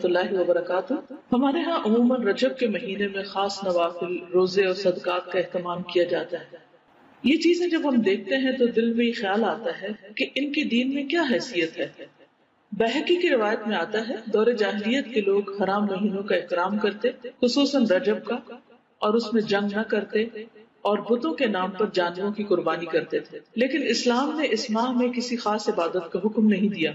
اللہ وبرکاتہ۔ ہمارے ہاں عموماً رجب کے مہینے میں خاص نوافل، روزے اور صدقات کا اہتمام کیا جاتا ہے۔ یہ چیزیں جب ہم دیکھتے ہیں تو دل میں یہ خیال آتا ہے کہ ان کی دین میں کیا حیثیت ہے۔ بہقی کی روایت میں آتا ہے دور جاہلیت کے لوگ حرام مہینوں کا احترام کرتے، خصوصاً رجب کا، اور اس میں جنگ نہ کرتے اور بتوں کے نام پر جانوروں کی قربانی کرتے تھے، لیکن اسلام نے اس ماہ میں کسی خاص عبادت کا حکم نہیں دیا۔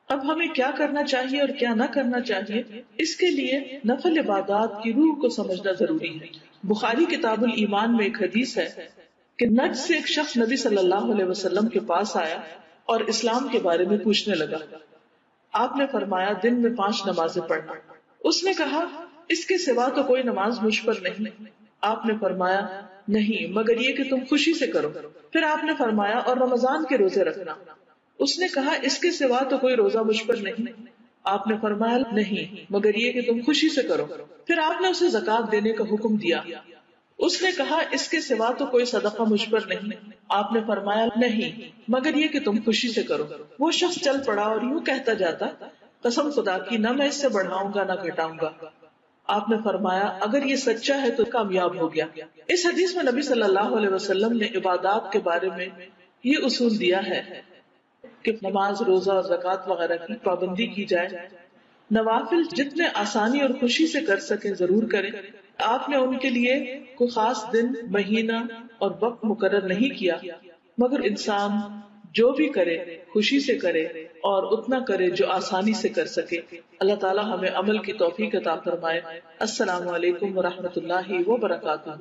اب ہمیں کیا کرنا چاہیے اور کیا نہ کرنا چاہیے، اس کے لیے نفل عبادات کی روح کو سمجھنا ضروری ہے۔ بخاری کتاب الایمان میں ایک حدیث ہے کہ نجد سے ایک شخص نبی صلی اللہ علیہ وسلم کے پاس آیا اور اسلام کے بارے میں پوچھنے لگا۔ آپ نے فرمایا دن میں 5 نمازیں پڑھنا۔ اس نے کہا اس کے سوا تو کوئی نماز مجھ پر نہیں۔ آپ نے فرمایا نہیں مگر یہ کہ تم خوشی سے کرو۔ پھر آپ نے فرمایا اور رمضان کے روزے رکھنا۔ اس نے کہا اس کے سوا تو کوئی روزہ مجھ پر نہیں۔ آپ نے فرمایا نہیں مگر یہ کہ تم خوشی سے کرو۔ پھر آپ نے اسے زکوٰۃ دینے کا حکم دیا۔ اس نے کہا اس کے سوا تو کوئی صدقہ مجھ پر نہیں۔ آپ نے فرمایا نہیں مگر یہ کہ تم خوشی سے کرو۔ وہ شخص چل پڑا اور یوں کہتا جاتا قسم خدا کی نہ میں اس سے بڑھاؤں گا نہ گھٹاؤں گا۔ آپ نے فرمایا اگر یہ سچا ہے تو کامیاب ہو گیا۔ اس حدیث میں نبی صلی اللہ علیہ وسلم نے عبادات کے بارے میں یہ اصول دیا ہے کہ نماز، روزہ اور زکوٰۃ وغیرہ کی پابندی کی جائے۔ نوافل جتنے آسانی اور خوشی سے کر سکیں ضرور کریں۔ آپ نے ان کے لیے کوئی خاص دن، مہینہ اور وقت مقرر نہیں کیا، مگر انسان جو بھی کرے خوشی سے کرے اور اتنا کرے جو آسانی سے کر سکے۔ اللہ تعالی ہمیں عمل کی توفیق عطا فرمائے۔ السلام علیکم ورحمۃ اللہ وبرکاتہ۔